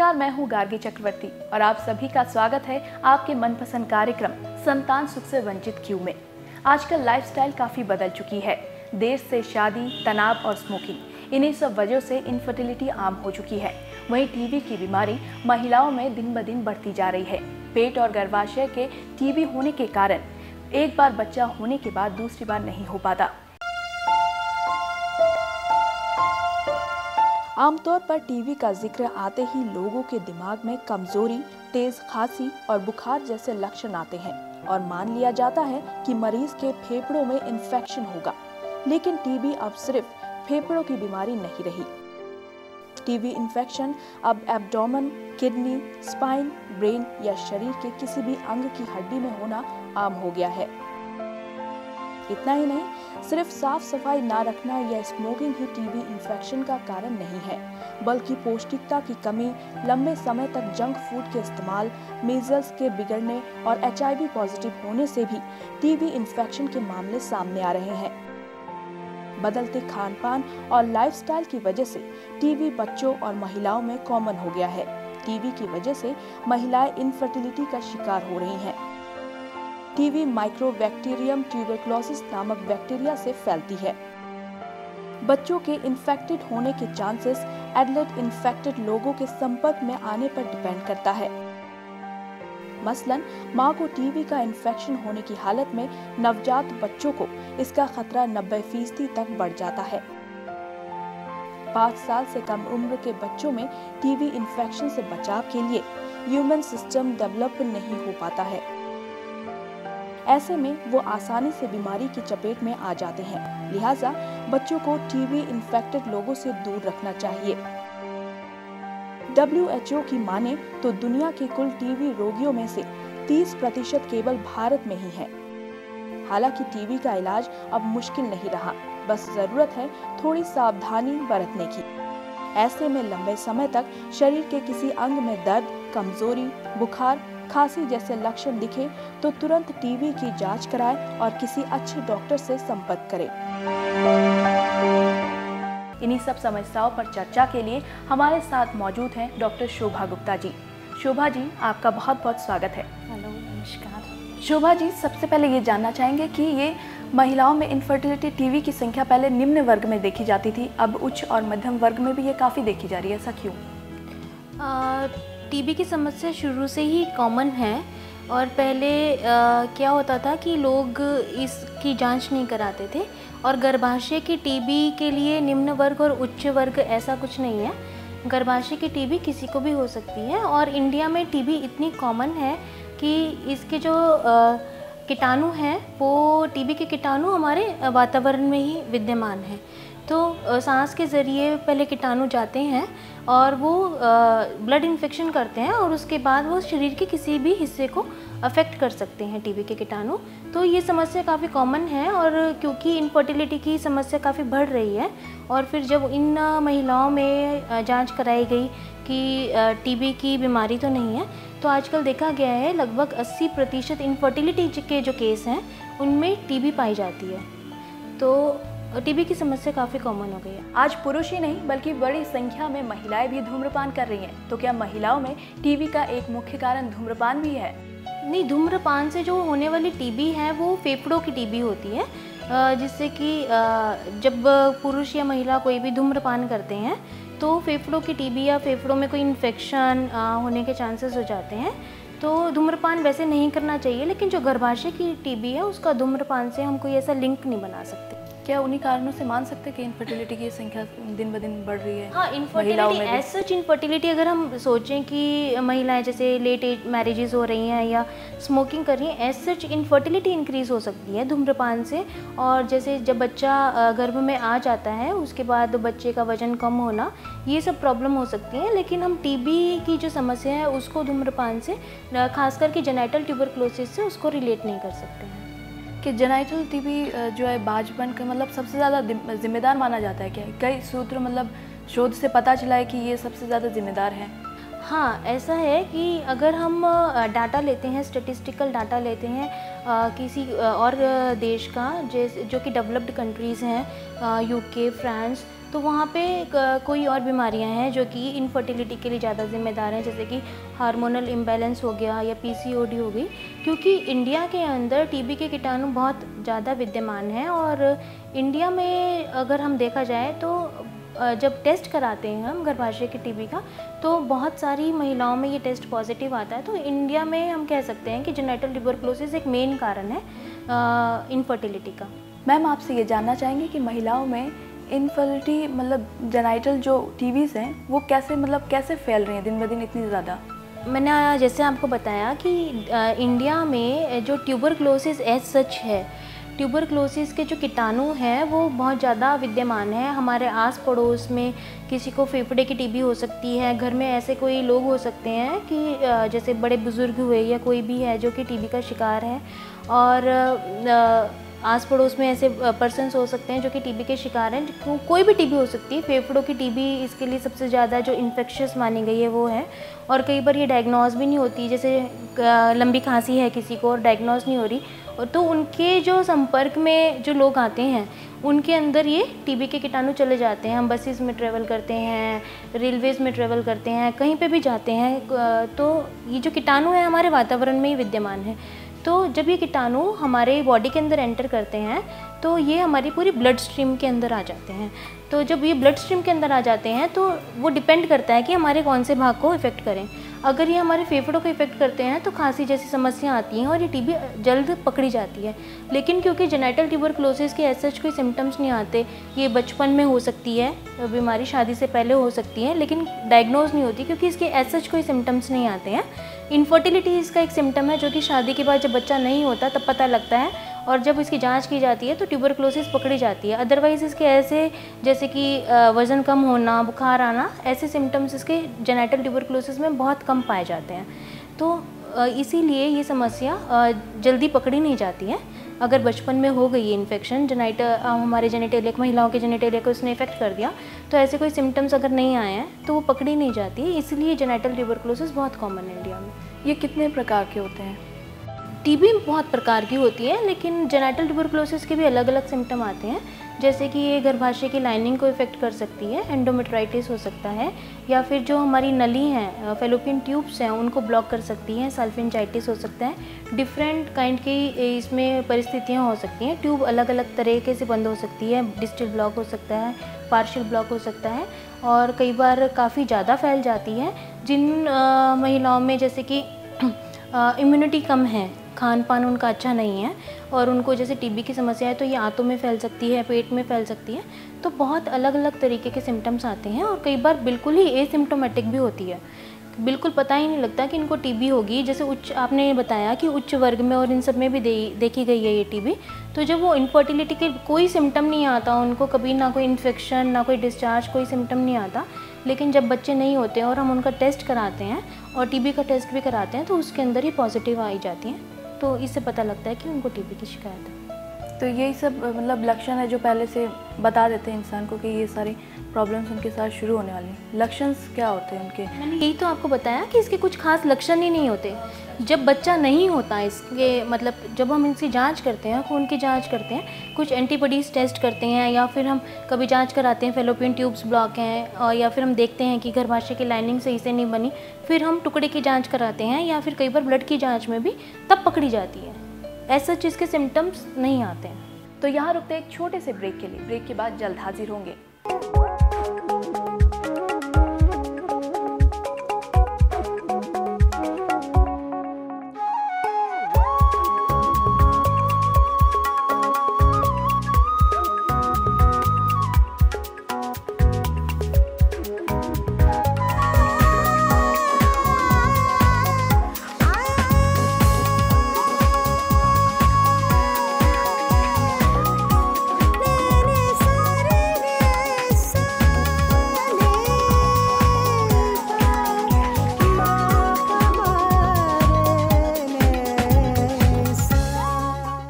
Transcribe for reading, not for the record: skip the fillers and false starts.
नमस्कार, मैं हूँ गार्गी चक्रवर्ती और आप सभी का स्वागत है आपके मनपसंद कार्यक्रम संतान सुख से वंचित क्यों में। आजकल लाइफस्टाइल काफ़ी बदल चुकी है। देर से शादी, तनाव और स्मोकिंग, इन्हीं सब वजहों से इनफर्टिलिटी आम हो चुकी है। वहीं टीबी की बीमारी महिलाओं में दिन ब दिन बढ़ती जा रही है। पेट और गर्भाशय के टीबी होने के कारण एक बार बच्चा होने के बाद दूसरी बार नहीं हो पाता। आमतौर पर टीबी का जिक्र आते ही लोगों के दिमाग में कमजोरी, तेज खांसी और बुखार जैसे लक्षण आते हैं और मान लिया जाता है कि मरीज के फेफड़ों में इन्फेक्शन होगा। लेकिन टीबी अब सिर्फ फेफड़ों की बीमारी नहीं रही। टीबी इन्फेक्शन अब एब्डोमेन, किडनी, स्पाइन, ब्रेन या शरीर के किसी भी अंग की हड्डी में होना आम हो गया है। इतना ही नहीं, सिर्फ साफ सफाई ना रखना या स्मोकिंग ही टीबी इन्फेक्शन का कारण नहीं है, बल्कि पौष्टिकता की कमी, लंबे समय तक जंक फूड के इस्तेमाल, मीजल्स के बिगड़ने और HIV पॉजिटिव होने से भी टीबी इन्फेक्शन के मामले सामने आ रहे हैं। बदलते खान पान और लाइफस्टाइल की वजह से टीबी बच्चों और महिलाओं में कॉमन हो गया है। टीबी की वजह से महिलाएं इनफर्टिलिटी का शिकार हो रही हैं। टीबी माइक्रोबैक्टीरियम ट्यूबरकुलोसिस नामक बैक्टीरिया से फैलती है। बच्चों के इन्फेक्टेड होने के चांसेस एडल्ट इन्फेक्टेड लोगों के संपर्क में आने पर डिपेंड करता है। मसलन मां को टीबी का इन्फेक्शन होने की हालत में नवजात बच्चों को इसका खतरा 90% तक बढ़ जाता है। 5 साल से कम उम्र के बच्चों में टीबी इन्फेक्शन से बचाव के लिए इम्यून सिस्टम डेवलप नहीं हो पाता है। ऐसे में वो आसानी से बीमारी की चपेट में आ जाते हैं। लिहाजा बच्चों को टीबी इन्फेक्टेड लोगों से दूर रखना चाहिए। WHO की माने तो दुनिया के कुल टीबी रोगियों में से 30% केवल भारत में ही है। हालांकि टीबी का इलाज अब मुश्किल नहीं रहा, बस जरूरत है थोड़ी सावधानी बरतने की। ऐसे में लंबे समय तक शरीर के किसी अंग में दर्द, कमजोरी, बुखार, खांसी जैसे लक्षण दिखे तो तुरंत टीबी की जांच कराएं और किसी अच्छे डॉक्टर से संपर्क करें। इन्हीं सब समस्याओं पर चर्चा के लिए हमारे साथ मौजूद हैं डॉक्टर शोभा गुप्ता जी। शोभा जी, आपका बहुत बहुत स्वागत है। हेलो, नमस्कार। शोभा जी, सबसे पहले ये जानना चाहेंगे कि ये महिलाओं में इनफर्टिलिटी टीबी की संख्या पहले निम्न वर्ग में देखी जाती थी, अब उच्च और मध्यम वर्ग में भी ये काफ़ी देखी जा रही है, ऐसा क्यों? टीबी की समस्या शुरू से ही कॉमन है और पहले क्या होता था कि लोग इसकी जांच नहीं कराते थे और गर्भाशय की टीबी के लिए निम्न वर्ग और उच्च वर्ग ऐसा कुछ नहीं है। गर्भाशय की टीबी किसी को भी हो सकती है और इंडिया में टीबी इतनी कॉमन है कि इसके जो कीटाणु हैं वो टीबी के कीटाणु हमारे वातावरण में ही विद्यमान हैं। तो सांस के ज़रिए पहले कीटाणु जाते हैं और वो ब्लड इन्फेक्शन करते हैं और उसके बाद वो शरीर के किसी भी हिस्से को अफेक्ट कर सकते हैं टीबी के कीटाणु। तो ये समस्या काफ़ी कॉमन है और क्योंकि इनफर्टिलिटी की समस्या काफ़ी बढ़ रही है और फिर जब इन महिलाओं में जांच कराई गई कि टीबी की बीमारी तो नहीं है, तो आजकल देखा गया है लगभग 80% इनफर्टिलिटी के जो केस हैं उनमें टीबी पाई जाती है। तो टीबी की समस्या काफ़ी कॉमन हो गई है। आज पुरुष ही नहीं बल्कि बड़ी संख्या में महिलाएं भी धूम्रपान कर रही हैं, तो क्या महिलाओं में टीबी का एक मुख्य कारण धूम्रपान भी है? नहीं, धूम्रपान से जो होने वाली टीबी है वो फेफड़ों की टीबी होती है, जिससे कि जब पुरुष या महिला कोई भी धूम्रपान करते हैं तो फेफड़ों की टीबी या फेफड़ों में कोई इन्फेक्शन होने के चांसेस हो जाते हैं। तो धूम्रपान वैसे नहीं करना चाहिए, लेकिन जो गर्भाशय की टीबी है उसका धूम्रपान से हम कोई ऐसा लिंक नहीं बना सकते। क्या उन्हीं कारणों से मान सकते हैं कि इनफर्टिलिटी की संख्या दिन ब दिन बढ़ रही है? हाँ, इनफर्टिलिटी एज सच इनफर्टिलिटी अगर हम सोचें कि महिलाएं जैसे लेट एज मैरिजेस हो रही हैं या स्मोकिंग कर रही हैं, एज सच इनफर्टिलिटी इंक्रीज़ हो सकती है धूम्रपान से। और जैसे जब बच्चा गर्भ में आ जाता है उसके बाद बच्चे का वजन कम होना, ये सब प्रॉब्लम हो सकती है। लेकिन हम टीबी की जो समस्या है उसको धूम्रपान से, खासकर कि जेनाइटल ट्यूबरकुलोसिस से, उसको रिलेट नहीं कर सकते हैं। कि जेनाइटल टीबी जो है बांझपन का मतलब सबसे ज़्यादा जिम्मेदार माना जाता है क्या? कई सूत्र मतलब शोध से पता चला है कि ये सबसे ज़्यादा जिम्मेदार है। हाँ, ऐसा है कि अगर हम डाटा लेते हैं, स्टैटिस्टिकल डाटा लेते हैं किसी और देश का, जैसे जो कि डेवलप्ड कंट्रीज़ हैं, यूके, फ्रांस, तो वहाँ पे कोई और बीमारियाँ हैं जो कि इनफर्टिलिटी के लिए ज़्यादा जिम्मेदार हैं, जैसे कि हार्मोनल इम्बैलेंस हो गया या पीसीओडी हो गई। क्योंकि इंडिया के अंदर टीबी के कीटाणु बहुत ज़्यादा विद्यमान हैं, और इंडिया में अगर हम देखा जाए तो जब टेस्ट कराते हैं हम गर्भाशय के टीबी का, तो बहुत सारी महिलाओं में ये टेस्ट पॉजिटिव आता है। तो इंडिया में हम कह सकते हैं कि जेनेटल ट्यूबरकुलोसिस एक मेन कारण है इनफर्टिलिटी का। मैम, आपसे ये जानना चाहेंगे कि महिलाओं में इनफर्टिलिटी मतलब जेनाइटल जो टीबीज़ हैं वो कैसे फैल रही हैं दिन ब दिन इतनी ज़्यादा? मैंने जैसे आपको बताया कि इंडिया में जो ट्यूबरकुलोसिस एज सच है, ट्यूबरकुलोसिस के जो कीटाणु हैं वो बहुत ज़्यादा विद्यमान है। हमारे आस पड़ोस में किसी को फेफड़े की टीबी हो सकती है, घर में ऐसे कोई लोग हो सकते हैं कि जैसे बड़े बुज़ुर्ग हुए या कोई भी है जो कि टीबी का शिकार है, और आस पड़ोस में ऐसे पर्सन्स हो सकते हैं जो कि टीबी के शिकार हैं। कोई भी टीबी हो सकती है, फेफड़ों की टीबी इसके लिए सबसे ज़्यादा जो इन्फेक्शियस मानी गई है वो है, और कई बार ये डायग्नोज भी नहीं होती। जैसे लंबी खांसी है किसी को और डायग्नोज नहीं हो रही, और तो उनके जो संपर्क में जो लोग आते हैं उनके अंदर ये टीबी के कीटाणु चले जाते हैं। हम बसेस में ट्रैवल करते हैं, रेलवेज़ में ट्रैवल करते हैं, कहीं पे भी जाते हैं, तो ये जो कीटाणु है हमारे वातावरण में ही विद्यमान है। तो जब ये कीटाणु हमारे बॉडी के अंदर एंटर करते हैं तो ये हमारी पूरी ब्लड स्ट्रीम के अंदर आ जाते हैं। तो जब ये ब्लड स्ट्रीम के अंदर आ जाते हैं तो वो डिपेंड करता है कि हमारे कौन से भाग को इफ़ेक्ट करें। अगर ये हमारे फेफड़ों को इफ़ेक्ट करते हैं तो खांसी जैसी समस्या आती हैं और ये टीबी जल्द पकड़ी जाती है। लेकिन क्योंकि जेनेटल ट्यूबरकुलोसिस के ऐसे कोई सिम्टम्स नहीं आते, ये बचपन में हो सकती है, बीमारी शादी से पहले हो सकती है, लेकिन डायग्नोज नहीं होती क्योंकि इसके ऐसे कोई सिम्टम्स नहीं आते हैं। इनफर्टिलिटी इसका एक सिम्टम है जो कि शादी के बाद जब बच्चा नहीं होता तब पता लगता है, और जब इसकी जांच की जाती है तो ट्यूबरकुलोसिस पकड़ी जाती है। अदरवाइज़ इसके ऐसे जैसे कि वज़न कम होना, बुखार आना, ऐसे सिम्टम्स इसके जेनेटल ट्यूबरकुलोसिस में बहुत कम पाए जाते हैं। तो इसीलिए ये समस्या जल्दी पकड़ी नहीं जाती है। अगर बचपन में हो गई है इन्फेक्शन, हमारे जेनेटेलिया, महिलाओं के जेनेटेलिया को उसने इफेक्ट कर दिया, तो ऐसे कोई सिम्टम्स अगर नहीं आए हैं तो वो पकड़ी नहीं जाती है। इसलिए जेनेटल ट्यूबरकुलोसिस बहुत कॉमन है इंडिया में। ये कितने प्रकार के होते हैं? टीबी बहुत प्रकार की होती है, लेकिन जेनेटल ट्यूबरकुलोसिस के भी अलग अलग सिम्टम आते हैं। जैसे कि ये गर्भाशय की लाइनिंग को इफेक्ट कर सकती है, एंडोमेट्राइटिस हो सकता है, या फिर जो हमारी नली हैं, फैलोपियन ट्यूब्स हैं, उनको ब्लॉक कर सकती हैं, सल्फिंजाइटिस हो सकता है। डिफरेंट काइंड की इसमें परिस्थितियाँ हो सकती हैं। ट्यूब अलग अलग तरीके से बंद हो सकती है, डिस्टल ब्लॉक हो सकता है, पार्शियल ब्लॉक हो सकता है, और कई बार काफ़ी ज़्यादा फैल जाती है। जिन महिलाओं में जैसे कि इम्यूनिटी कम है, खान पान उनका अच्छा नहीं है, और उनको जैसे टीबी की समस्या है तो ये आंतों में फैल सकती है, पेट में फैल सकती है। तो बहुत अलग अलग तरीके के सिम्टम्स आते हैं, और कई बार बिल्कुल ही एसिम्प्टोमेटिक भी होती है, बिल्कुल पता ही नहीं लगता कि इनको टीबी होगी। जैसे आपने बताया कि उच्च वर्ग में और इन सब में भी देखी गई है ये टीबी। तो जब वो इनफर्टिलिटी के कोई सिम्टम नहीं आता उनको, कभी ना कोई इन्फेक्शन, ना कोई डिस्चार्ज, कोई सिम्टम नहीं आता, लेकिन जब बच्चे नहीं होते और हम उनका टेस्ट कराते हैं और टीबी का टेस्ट भी कराते हैं तो उसके अंदर ही पॉजिटिव आई जाती हैं। तो इससे पता लगता है कि उनको टीबी की शिकायत है। तो यही सब लक्षण है जो पहले से बता देते हैं इंसान को कि ये सारी प्रॉब्लम्स उनके साथ शुरू होने वाली हैं। लक्षण क्या होते हैं उनके? मैंने यही तो आपको बताया कि इसके कुछ खास लक्षण ही नहीं होते। जब बच्चा नहीं होता इसके जब हम इनकी जांच करते हैं, खून की जांच करते हैं, कुछ एंटीबॉडीज़ टेस्ट करते हैं, या फिर हम कभी जांच कराते हैं फैलोपियन ट्यूब्स ब्लॉक हैं, और या फिर हम देखते हैं कि गर्भाशय की लाइनिंग सही से नहीं बनी, फिर हम टुकड़े की जांच कराते हैं, या फिर कई बार ब्लड की जांच में भी तब पकड़ी जाती है। ऐसा चीज़ के सिम्टम्स नहीं आते हैं। तो यहाँ रुकते एक छोटे से ब्रेक के लिए। ब्रेक के बाद जल्द हाजिर होंगे।